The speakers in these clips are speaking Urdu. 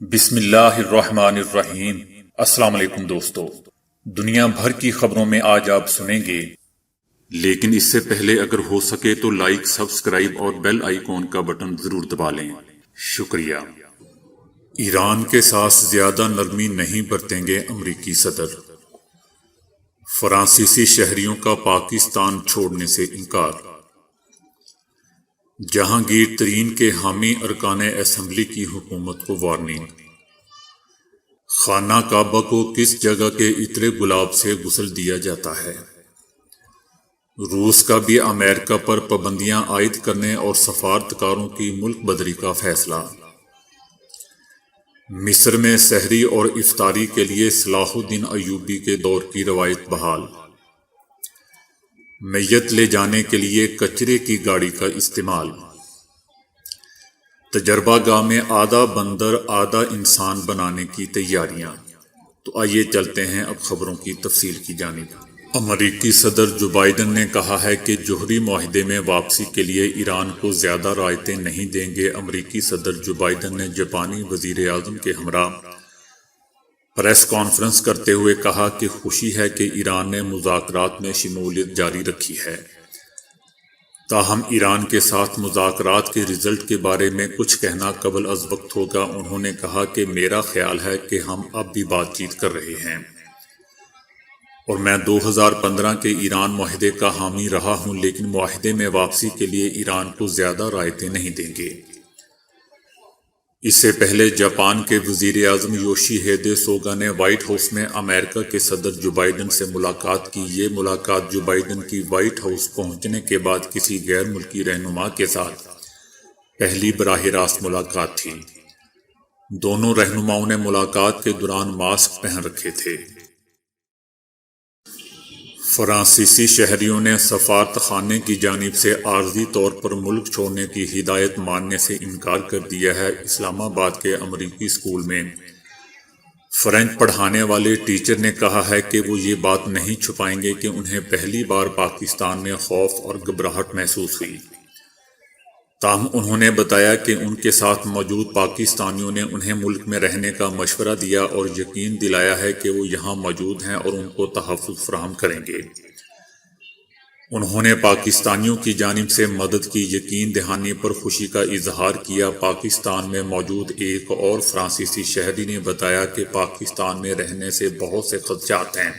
بسم اللہ الرحمن الرحیم۔ السلام علیکم دوستو، دنیا بھر کی خبروں میں آج آپ سنیں گے، لیکن اس سے پہلے اگر ہو سکے تو لائک، سبسکرائب اور بیل آئیکن کا بٹن ضرور دبا لیں۔ شکریہ۔ ایران کے ساتھ زیادہ نرمی نہیں برتیں گے امریکی صدر۔ فرانسیسی شہریوں کا پاکستان چھوڑنے سے انکار۔ جہانگیر ترین کے حامی ارکان اسمبلی کی حکومت کو وارننگ۔ خانہ کعبہ کو کس جگہ کے عطر گلاب سے غسل دیا جاتا ہے؟ روس کا بھی امریکہ پر پابندیاں عائد کرنے اور سفارتکاروں کی ملک بدری کا فیصلہ۔ مصر میں سحری اور افطاری کے لیے صلاح الدین ایوبی کے دور کی روایت بحال۔ میت لے جانے کے لیے کچرے کی گاڑی کا استعمال۔ تجربہ گاہ میں آدھا بندر آدھا انسان بنانے کی تیاریاں۔ تو آئیے چلتے ہیں اب خبروں کی تفصیل کی جانب۔ امریکی صدر جو بائیڈن نے کہا ہے کہ جوہری معاہدے میں واپسی کے لیے ایران کو زیادہ رعایتیں نہیں دیں گے۔ امریکی صدر جو بائیڈن نے جاپانی وزیر اعظم کے ہمراہ پریس کانفرنس کرتے ہوئے کہا کہ خوشی ہے کہ ایران نے مذاکرات میں شمولیت جاری رکھی ہے، تاہم ایران کے ساتھ مذاکرات کے رزلٹ کے بارے میں کچھ کہنا قبل از وقت ہوگا۔ انہوں نے کہا کہ میرا خیال ہے کہ ہم اب بھی بات چیت کر رہے ہیں اور میں 2015 کے ایران معاہدے کا حامی رہا ہوں، لیکن معاہدے میں واپسی کے لیے ایران کو زیادہ رعایتیں نہیں دیں گے۔ اس سے پہلے جاپان کے وزیر اعظم یوشی ہیدے سوگا نے وائٹ ہاؤس میں امریکہ کے صدر جو بائیڈن سے ملاقات کی۔ یہ ملاقات جو بائیڈن کی وائٹ ہاؤس پہنچنے کے بعد کسی غیر ملکی رہنما کے ساتھ پہلی براہ راست ملاقات تھی۔ دونوں رہنماؤں نے ملاقات کے دوران ماسک پہن رکھے تھے۔ فرانسیسی شہریوں نے سفارت خانے کی جانب سے عارضی طور پر ملک چھوڑنے کی ہدایت ماننے سے انکار کر دیا ہے۔ اسلام آباد کے امریکی اسکول میں فرینچ پڑھانے والے ٹیچر نے کہا ہے کہ وہ یہ بات نہیں چھپائیں گے کہ انہیں پہلی بار پاکستان میں خوف اور گھبراہٹ محسوس ہوئی۔ تاہم انہوں نے بتایا کہ ان کے ساتھ موجود پاکستانیوں نے انہیں ملک میں رہنے کا مشورہ دیا اور یقین دلایا ہے کہ وہ یہاں موجود ہیں اور ان کو تحفظ فراہم کریں گے۔ انہوں نے پاکستانیوں کی جانب سے مدد کی یقین دہانی پر خوشی کا اظہار کیا۔ پاکستان میں موجود ایک اور فرانسیسی شہری نے بتایا کہ پاکستان میں رہنے سے بہت سے خدشات ہیں،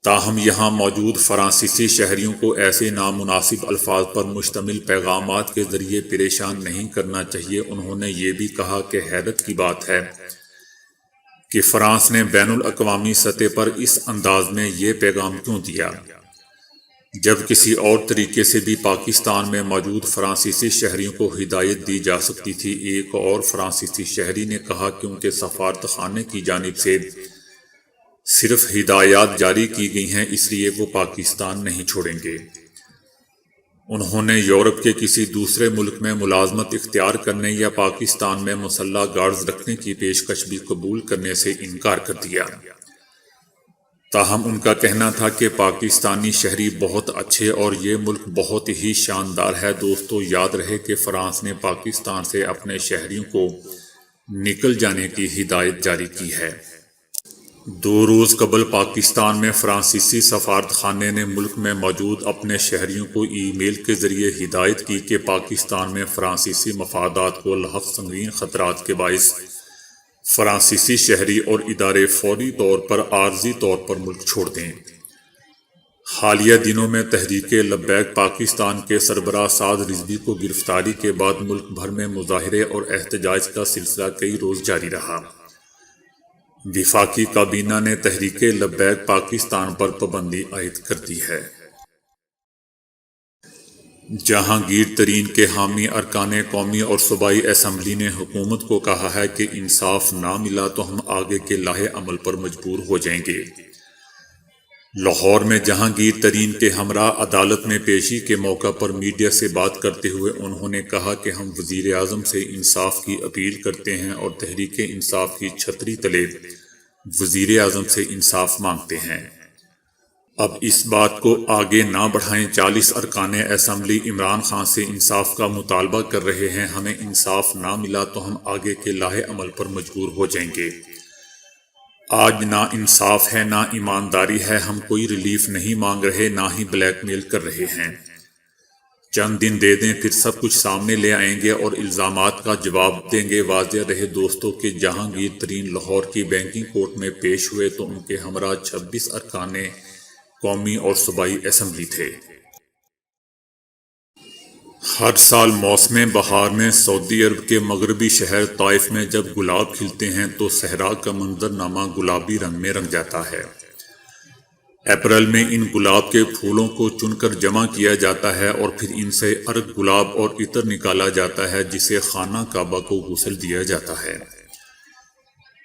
تاہم یہاں موجود فرانسیسی شہریوں کو ایسے نامناسب الفاظ پر مشتمل پیغامات کے ذریعے پریشان نہیں کرنا چاہیے۔ انہوں نے یہ بھی کہا کہ حیرت کی بات ہے کہ فرانس نے بین الاقوامی سطح پر اس انداز میں یہ پیغام کیوں دیا، جب کسی اور طریقے سے بھی پاکستان میں موجود فرانسیسی شہریوں کو ہدایت دی جا سکتی تھی۔ ایک اور فرانسیسی شہری نے کہا کہ ان کے سفارت خانے کی جانب سے صرف ہدایات جاری کی گئی ہیں، اس لیے وہ پاکستان نہیں چھوڑیں گے۔ انہوں نے یورپ کے کسی دوسرے ملک میں ملازمت اختیار کرنے یا پاکستان میں مسلح گارڈز رکھنے کی پیشکش بھی قبول کرنے سے انکار کر دیا۔ تاہم ان کا کہنا تھا کہ پاکستانی شہری بہت اچھے اور یہ ملک بہت ہی شاندار ہے۔ دوستو، یاد رہے کہ فرانس نے پاکستان سے اپنے شہریوں کو نکل جانے کی ہدایت جاری کی ہے۔ 2 روز قبل پاکستان میں فرانسیسی سفارت خانے نے ملک میں موجود اپنے شہریوں کو ای میل کے ذریعے ہدایت کی کہ پاکستان میں فرانسیسی مفادات کو لاحق سنگین خطرات کے باعث فرانسیسی شہری اور ادارے فوری طور پر عارضی طور پر ملک چھوڑ دیں۔ حالیہ دنوں میں تحریک لبیک پاکستان کے سربراہ سعد رضوی کو گرفتاری کے بعد ملک بھر میں مظاہرے اور احتجاج کا سلسلہ کئی روز جاری رہا۔ وفاقی کابینہ نے تحریک لبیک پاکستان پر پابندی عائد کر دی ہے۔ جہانگیر ترین کے حامی ارکان قومی اور صوبائی اسمبلی نے حکومت کو کہا ہے کہ انصاف نہ ملا تو ہم آگے کے لاہے عمل پر مجبور ہو جائیں گے۔ لاہور میں جہانگیر ترین کے ہمراہ عدالت میں پیشی کے موقع پر میڈیا سے بات کرتے ہوئے انہوں نے کہا کہ ہم وزیر اعظم سے انصاف کی اپیل کرتے ہیں اور تحریک انصاف کی چھتری تلے وزیر اعظم سے انصاف مانگتے ہیں۔ اب اس بات کو آگے نہ بڑھائیں۔ 40 ارکان اسمبلی عمران خان سے انصاف کا مطالبہ کر رہے ہیں۔ ہمیں انصاف نہ ملا تو ہم آگے کے لاہے عمل پر مجبور ہو جائیں گے۔ آج نہ انصاف ہے نہ ایمانداری ہے۔ ہم کوئی ریلیف نہیں مانگ رہے، نہ ہی بلیک میل کر رہے ہیں۔ چند دن دے دیں، پھر سب کچھ سامنے لے آئیں گے اور الزامات کا جواب دیں گے۔ واضح رہے دوستوں کہ جہانگیر ترین لاہور کی بینکنگ کورٹ میں پیش ہوئے تو ان کے ہمراہ 26 ارکان قومی اور صوبائی اسمبلی تھے۔ ہر سال موسم بہار میں سعودی عرب کے مغربی شہر طائف میں جب گلاب کھلتے ہیں تو صحرا کا منظرنامہ گلابی رنگ میں رنگ جاتا ہے۔ اپریل میں ان گلاب کے پھولوں کو چن کر جمع کیا جاتا ہے اور پھر ان سے عرق گلاب اور عطر نکالا جاتا ہے جسے خانہ کعبہ کو غسل دیا جاتا ہے۔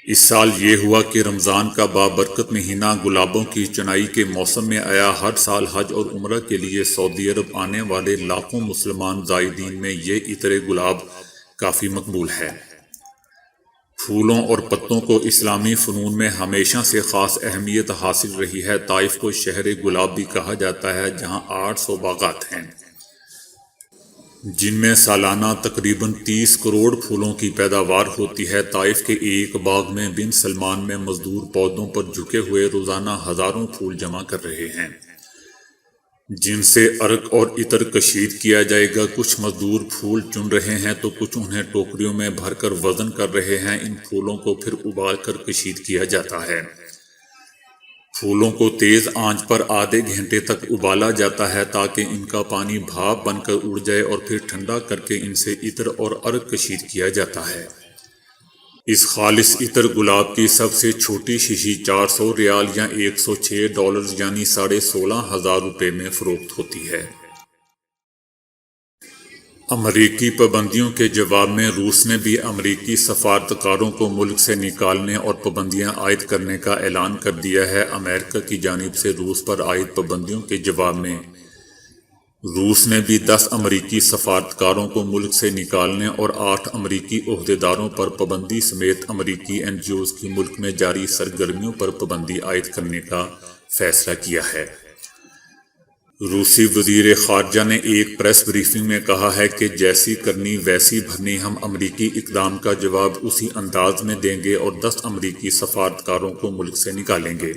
اس سال یہ ہوا کہ رمضان کا بابرکت مہینہ گلابوں کی چنائی کے موسم میں آیا۔ ہر سال حج اور عمرہ کے لیے سعودی عرب آنے والے لاکھوں مسلمان زائرین میں یہ عطر گلاب کافی مقبول ہے۔ پھولوں اور پتوں کو اسلامی فنون میں ہمیشہ سے خاص اہمیت حاصل رہی ہے۔ طائف کو شہر گلاب بھی کہا جاتا ہے جہاں 800 باغات ہیں جن میں سالانہ تقریباً 30 کروڑ پھولوں کی پیداوار ہوتی ہے۔ طائف کے ایک باغ میں بن سلمان میں مزدور پودوں پر جھکے ہوئے روزانہ ہزاروں پھول جمع کر رہے ہیں جن سے عرق اور عطر کشید کیا جائے گا۔ کچھ مزدور پھول چن رہے ہیں تو کچھ انہیں ٹوکریوں میں بھر کر وزن کر رہے ہیں۔ ان پھولوں کو پھر ابال کر کشید کیا جاتا ہے۔ پھولوں کو تیز آنچ پر آدھے گھنٹے تک ابالا جاتا ہے تاکہ ان کا پانی بھاپ بن کر اڑ جائے اور پھر ٹھنڈا کر کے ان سے عطر اور عرق کشید کیا جاتا ہے۔ اس خالص عطر گلاب کی سب سے چھوٹی شیشی 400 ریال یا $106 یعنی 16,500 روپے میں فروخت ہوتی ہے۔ امریکی پابندیوں کے جواب میں روس نے بھی امریکی سفارتکاروں کو ملک سے نکالنے اور پابندیاں عائد کرنے کا اعلان کر دیا ہے۔ امریکہ کی جانب سے روس پر عائد پابندیوں کے جواب میں روس نے بھی 10 امریکی سفارتکاروں کو ملک سے نکالنے اور 8 امریکی عہدیداروں پر پابندی سمیت امریکی NGOs کی ملک میں جاری سرگرمیوں پر پابندی عائد کرنے کا فیصلہ کیا ہے۔ روسی وزیر خارجہ نے ایک پریس بریفنگ میں کہا ہے کہ جیسی کرنی ویسی بھرنی، ہم امریکی اقدام کا جواب اسی انداز میں دیں گے اور 10 امریکی سفارتکاروں کو ملک سے نکالیں گے۔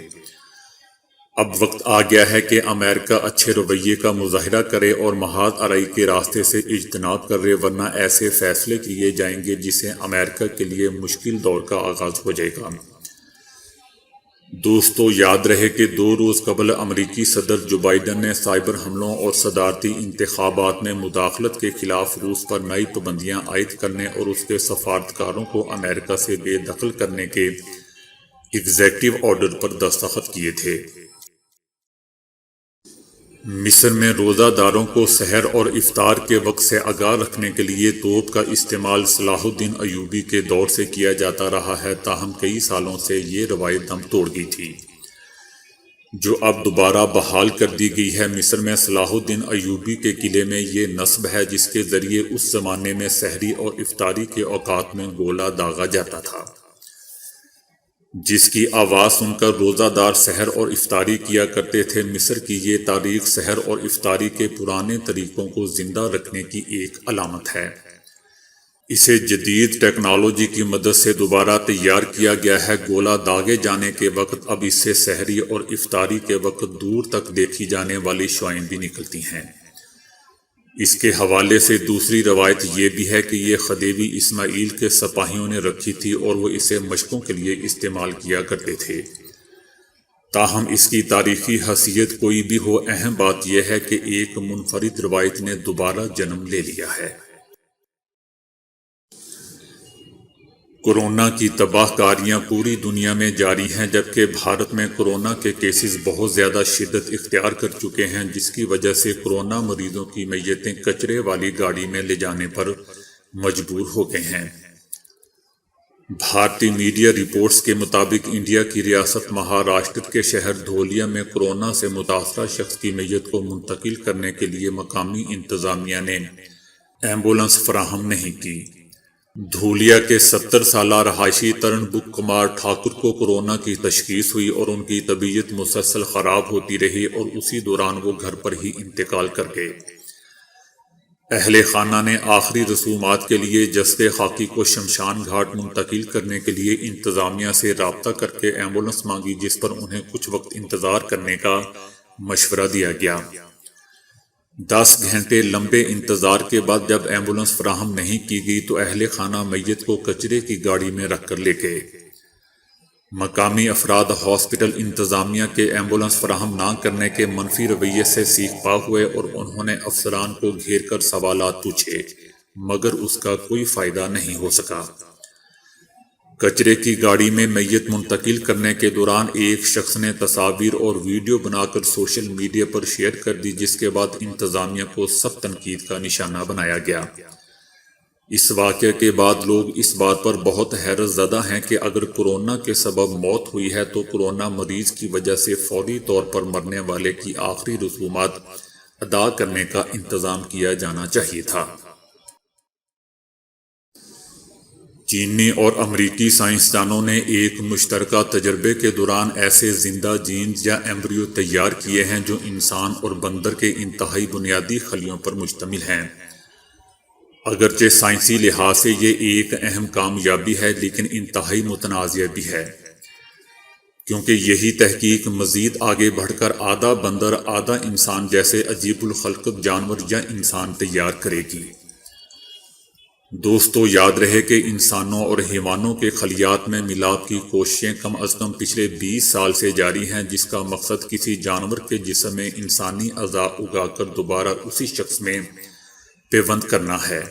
اب وقت آ گیا ہے کہ امریکہ اچھے رویے کا مظاہرہ کرے اور محاذ آرائی کے راستے سے اجتناب کرے، ورنہ ایسے فیصلے لیے جائیں گے جس سے امریکہ کے لیے مشکل دور کا آغاز ہو جائے گا۔ دوستو، یاد رہے کہ 2 روز قبل امریکی صدر جو بائیڈن نے سائبر حملوں اور صدارتی انتخابات میں مداخلت کے خلاف روس پر نئی پابندیاں عائد کرنے اور اس کے سفارتکاروں کو امریکہ سے بے دخل کرنے کے ایگزیکٹو آرڈر پر دستخط کیے تھے۔ مصر میں روزہ داروں کو سحر اور افطار کے وقت سے آگاہ رکھنے کے لیے توپ کا استعمال صلاح الدین ایوبی کے دور سے کیا جاتا رہا ہے، تاہم کئی سالوں سے یہ روایت دم توڑ گئی تھی جو اب دوبارہ بحال کر دی گئی ہے۔ مصر میں صلاح الدین ایوبی کے قلعے میں یہ نصب ہے جس کے ذریعے اس زمانے میں سحری اور افطاری کے اوقات میں گولا داغا جاتا تھا، جس کی آواز سن کر روزہ دار سحر اور افطاری کیا کرتے تھے۔ مصر کی یہ تاریخ سحر اور افطاری کے پرانے طریقوں کو زندہ رکھنے کی ایک علامت ہے۔ اسے جدید ٹیکنالوجی کی مدد سے دوبارہ تیار کیا گیا ہے۔ گولا داغے جانے کے وقت اب اس سے سحری اور افطاری کے وقت دور تک دیکھی جانے والی شعاعیں بھی نکلتی ہیں۔ اس کے حوالے سے دوسری روایت یہ بھی ہے کہ یہ خدیوی اسماعیل کے سپاہیوں نے رکھی تھی اور وہ اسے مشقوں کے لیے استعمال کیا کرتے تھے۔ تاہم اس کی تاریخی حیثیت کوئی بھی ہو، اہم بات یہ ہے کہ ایک منفرد روایت نے دوبارہ جنم لے لیا ہے۔ کورونا کی تباہ کاریاں پوری دنیا میں جاری ہیں، جبکہ بھارت میں کورونا کے کیسز بہت زیادہ شدت اختیار کر چکے ہیں، جس کی وجہ سے کورونا مریضوں کی میتیں کچرے والی گاڑی میں لے جانے پر مجبور ہو گئے ہیں۔ بھارتی میڈیا رپورٹس کے مطابق انڈیا کی ریاست مہاراشٹر کے شہر دھولیا میں کورونا سے متاثرہ شخص کی میت کو منتقل کرنے کے لیے مقامی انتظامیہ نے ایمبولینس فراہم نہیں کی۔ دھولیا کے 70 سالہ رہائشی ترن بک کمار ٹھاکر کو کورونا کی تشخیص ہوئی اور ان کی طبیعت مسلسل خراب ہوتی رہی اور اسی دوران وہ گھر پر ہی انتقال کر گئے۔ اہل خانہ نے آخری رسومات کے لیے جسد خاکی کو شمشان گھاٹ منتقل کرنے کے لیے انتظامیہ سے رابطہ کر کے ایمبولنس مانگی، جس پر انہیں کچھ وقت انتظار کرنے کا مشورہ دیا گیا۔ 10 گھنٹے لمبے انتظار کے بعد جب ایمبولنس فراہم نہیں کی گئی تو اہل خانہ میت کو کچرے کی گاڑی میں رکھ کر لے گئے۔ مقامی افراد ہاسپٹل انتظامیہ کے ایمبولنس فراہم نہ کرنے کے منفی رویے سے سیخ پا ہوئے اور انہوں نے افسران کو گھیر کر سوالات پوچھے، مگر اس کا کوئی فائدہ نہیں ہو سکا۔ کچرے کی گاڑی میں میت منتقل کرنے کے دوران ایک شخص نے تصاویر اور ویڈیو بنا کر سوشل میڈیا پر شیئر کر دی، جس کے بعد انتظامیہ کو سخت تنقید کا نشانہ بنایا گیا۔ اس واقعے کے بعد لوگ اس بات پر بہت حیرت زدہ ہیں کہ اگر کورونا کے سبب موت ہوئی ہے تو کورونا مریض کی وجہ سے فوری طور پر مرنے والے کی آخری رسومات ادا کرنے کا انتظام کیا جانا چاہیے تھا۔ چینی اور امریکی سائنسدانوں نے ایک مشترکہ تجربے کے دوران ایسے زندہ جینز یا ایمبریو تیار کیے ہیں جو انسان اور بندر کے انتہائی بنیادی خلیوں پر مشتمل ہیں۔ اگرچہ سائنسی لحاظ سے یہ ایک اہم کامیابی ہے، لیکن انتہائی متنازع بھی ہے، کیونکہ یہی تحقیق مزید آگے بڑھ کر آدھا بندر آدھا انسان جیسے عجیب الخلقت جانور یا انسان تیار کرے گی۔ دوستو، یاد رہے کہ انسانوں اور حیوانوں کے خلیات میں ملاپ کی کوششیں کم از کم پچھلے 20 سال سے جاری ہیں، جس کا مقصد کسی جانور کے جسم میں انسانی اعضاء اگا کر دوبارہ اسی شخص میں پیوند کرنا ہے۔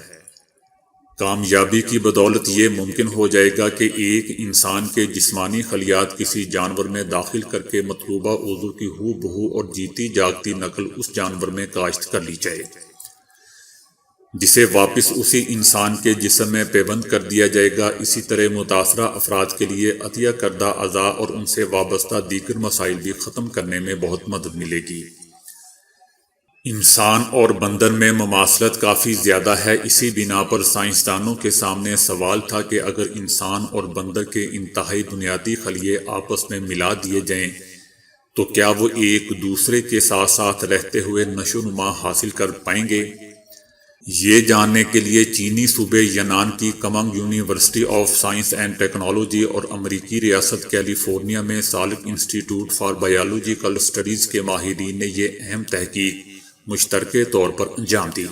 کامیابی کی بدولت یہ ممکن ہو جائے گا کہ ایک انسان کے جسمانی خلیات کسی جانور میں داخل کر کے مطلوبہ عضو کی ہو بہو اور جیتی جاگتی نقل اس جانور میں کاشت کر لی جائے، جسے واپس اسی انسان کے جسم میں پیوند کر دیا جائے گا۔ اسی طرح متاثرہ افراد کے لیے عطیہ کردہ اعضاء اور ان سے وابستہ دیگر مسائل بھی ختم کرنے میں بہت مدد ملے گی۔ انسان اور بندر میں مماثلت کافی زیادہ ہے، اسی بنا پر سائنسدانوں کے سامنے سوال تھا کہ اگر انسان اور بندر کے انتہائی بنیادی خلیے آپس میں ملا دیے جائیں تو کیا وہ ایک دوسرے کے ساتھ ساتھ رہتے ہوئے نشو و نما حاصل کر پائیں گے؟ یہ جاننے کے لیے چینی صوبے ینان کی coming university of science and technology اور امریکی ریاست کیلیفورنیا میں سالک انسٹی ٹیوٹ فار بایولوجیکل اسٹڈیز کے ماہرین نے یہ اہم تحقیق مشترکے طور پر انجام دی۔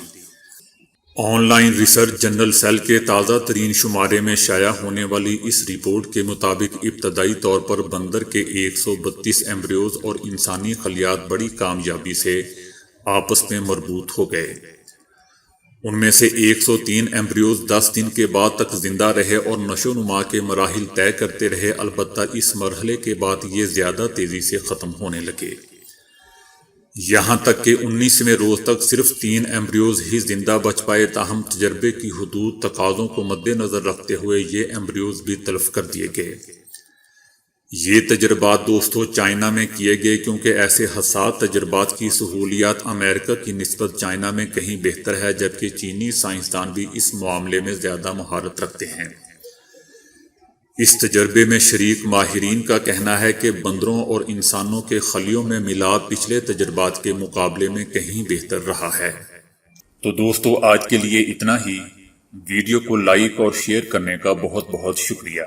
Online research journal cell کے تازہ ترین شمارے میں شائع ہونے والی اس رپورٹ کے مطابق ابتدائی طور پر بندر کے 132 ایمبریوز اور انسانی خلیات بڑی کامیابی سے آپس میں مربوط ہو گئے۔ ان میں سے 103 ایمبریوز 10 دن کے بعد تک زندہ رہے اور نشو و نما کے مراحل طے کرتے رہے، البتہ اس مرحلے کے بعد یہ زیادہ تیزی سے ختم ہونے لگے، یہاں تک کہ 19ویں روز تک صرف 3 ایمبریوز ہی زندہ بچ پائے۔ تاہم تجربے کی حدود تقاضوں کو مد نظر رکھتے ہوئے یہ ایمبریوز بھی تلف کر دیے گئے۔ یہ تجربات دوستو چائنا میں کیے گئے، کیونکہ ایسے حساس تجربات کی سہولیات امریکہ کی نسبت چائنا میں کہیں بہتر ہے، جبکہ چینی سائنسدان بھی اس معاملے میں زیادہ مہارت رکھتے ہیں۔ اس تجربے میں شریک ماہرین کا کہنا ہے کہ بندروں اور انسانوں کے خلیوں میں ملاپ پچھلے تجربات کے مقابلے میں کہیں بہتر رہا ہے۔ تو دوستو آج کے لیے اتنا ہی۔ ویڈیو کو لائک اور شیئر کرنے کا بہت بہت شکریہ۔